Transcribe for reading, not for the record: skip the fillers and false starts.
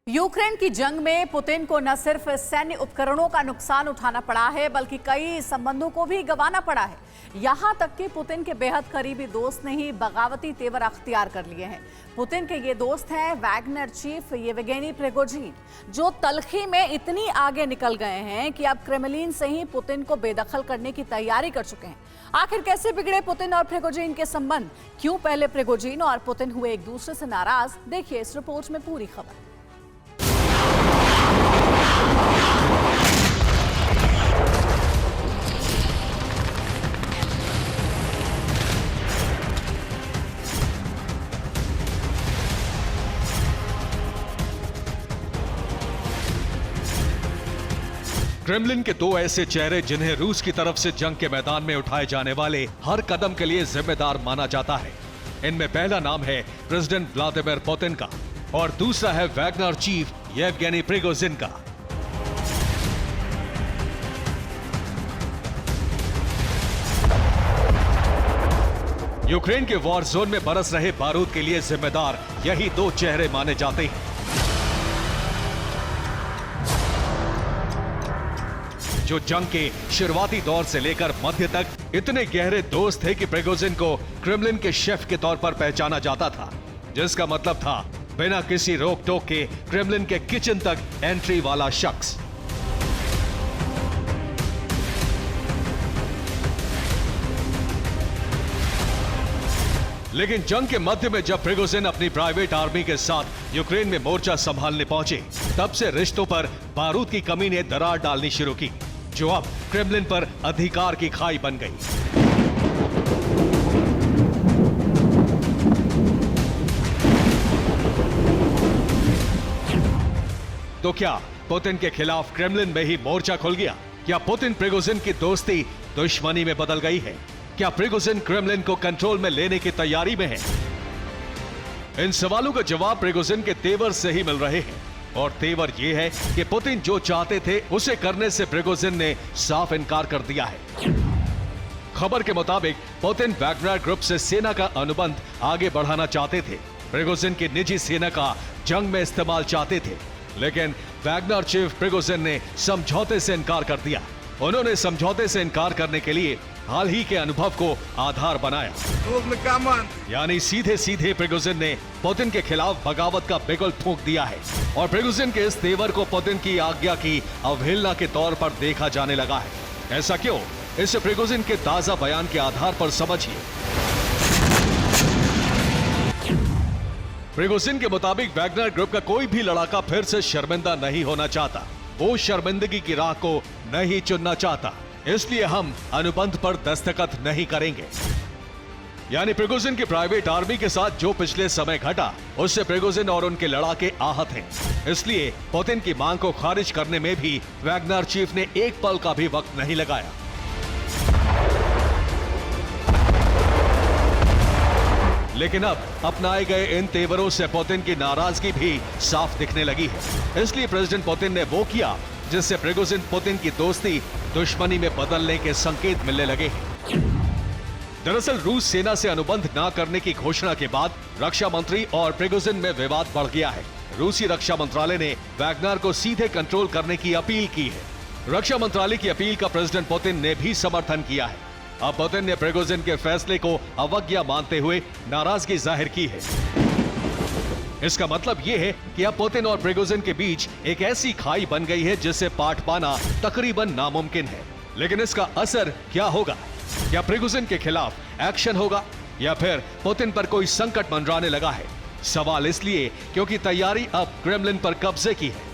Ukraine की जंग में पुतिन को न सिर्फ सैन्य उपकरणों का नुकसान उठाना पड़ा है, बल्कि कई संबंधों को भी गंवाना पड़ा है। यहां तक कि पुतिन के बेहद करीबी दोस्त ने ही बगावती तेवर अख्तियार कर लिए हैं। पुतिन के ये दोस्त हैं वैगनर चीफ येवगेनी प्रिगोजिन, जो तलखी में इतनी आगे निकल गए हैं कि अब क्रेमलिन से ही पुतिन को बेदखल करने की तैयारी कर चुके हैं। आखिर कैसे बिगड़े पुतिन और प्रिगोजिन के संबंध? क्यों पहले प्रिगोजिन और पुतिन हुए एक दूसरे से नाराज? देखिए इस रिपोर्ट में पूरी खबर। क्रेमलिन के दो ऐसे चेहरे जिन्हें रूस की तरफ से जंग के मैदान में उठाए जाने वाले हर कदम के लिए जिम्मेदार माना जाता है। इनमें पहला नाम है प्रेसिडेंट व्लादिमीर पुतिन का और दूसरा है वैगनर चीफ येवगेनी प्रिगोजिन का। यूक्रेन के वॉर जोन में बरस रहे बारूद के लिए जिम्मेदार यही दो चेहरे माने जाते हैं, जो जंग के शुरुआती दौर से लेकर मध्य तक इतने गहरे दोस्त थे कि प्रिगोजिन को क्रेमलिन के शेफ के तौर पर पहचाना जाता था, जिसका मतलब था बिना किसी रोक टोक के क्रेमलिन के किचन तक एंट्री वाला शख्स। लेकिन जंग के मध्य में जब प्रिगोजिन अपनी प्राइवेट आर्मी के साथ यूक्रेन में मोर्चा संभालने पहुंचे, तब से रिश्तों पर बारूद की कमी ने दरार डालनी शुरू की, जो अब क्रेमलिन पर अधिकार की खाई बन गई। तो क्या पुतिन के खिलाफ क्रेमलिन में ही मोर्चा खुल गया? क्या पुतिन प्रिगोजिन की दोस्ती दुश्मनी में बदल गई है? क्या प्रिगोजिन क्रेमलिन को कंट्रोल में लेने की तैयारी में है? इन सवालों का जवाब प्रिगोजिन के तेवर से ही मिल रहे हैं, और तेवर यह है कि पुतिन जो चाहते थे उसे करने से प्रिगोजिन ने साफ इनकार कर दिया है। खबर के मुताबिक पुतिन वैगनर ग्रुप से सेना का अनुबंध आगे बढ़ाना चाहते थे, प्रिगोजिन की निजी सेना का जंग में इस्तेमाल चाहते थे, लेकिन वैगनर चीफ प्रिगोजिन ने समझौते से इनकार कर दिया। उन्होंने समझौते से इनकार करने के लिए हाल ही के अनुभव को आधार बनाया, यानी सीधे सीधे प्रिगोजिन ने पुतिन के खिलाफ बगावत का बिगुल फूंक दिया है, और प्रिगोजिन के इस तेवर को पुतिन की आज्ञा की अवहेलना के तौर पर देखा जाने लगा है। ऐसा क्यों? इसे प्रिगोजिन के ताजा बयान के आधार पर समझिए। प्रिगोजिन के मुताबिक वैगनर ग्रुप का कोई भी लड़ाका फिर से शर्मिंदा नहीं होना चाहता, वो शर्मिंदगी की राह को नहीं चुनना चाहता, इसलिए हम अनुबंध पर दस्तखत नहीं करेंगे। यानी प्रिगोजिन की प्राइवेट आर्मी के साथ जो पिछले समय घटा, उससे प्रिगोजिन और उनके लड़ाके आहत हैं। इसलिए पुतिन की मांग को खारिज करने में भी वैगनर चीफ ने एक पल का भी वक्त नहीं लगाया। लेकिन अब अपनाए गए इन तेवरों से पुतिन की नाराजगी भी साफ दिखने लगी है। इसलिए प्रेसिडेंट पुतिन ने वो किया जिससे प्रिगोजिन पुतिन की दोस्ती दुश्मनी में बदलने के संकेत मिलने लगे हैं। दरअसल रूस सेना से अनुबंध न करने की घोषणा के बाद रक्षा मंत्री और प्रिगोजिन में विवाद बढ़ गया है। रूसी रक्षा मंत्रालय ने वैगनर को सीधे कंट्रोल करने की अपील की है। रक्षा मंत्रालय की अपील का प्रेसिडेंट पुतिन ने भी समर्थन किया है। अब पुतिन ने प्रिगोजिन के फैसले को अवज्ञा मानते हुए नाराजगी जाहिर की है। इसका मतलब यह है कि अब पुतिन और प्रिगोजिन के बीच एक ऐसी खाई बन गई है जिसे पाट पाना तकरीबन नामुमकिन है। लेकिन इसका असर क्या होगा? क्या प्रिगोजिन के खिलाफ एक्शन होगा या फिर पुतिन पर कोई संकट मंडराने लगा है? सवाल इसलिए क्योंकि तैयारी अब क्रेमलिन पर कब्जे की है।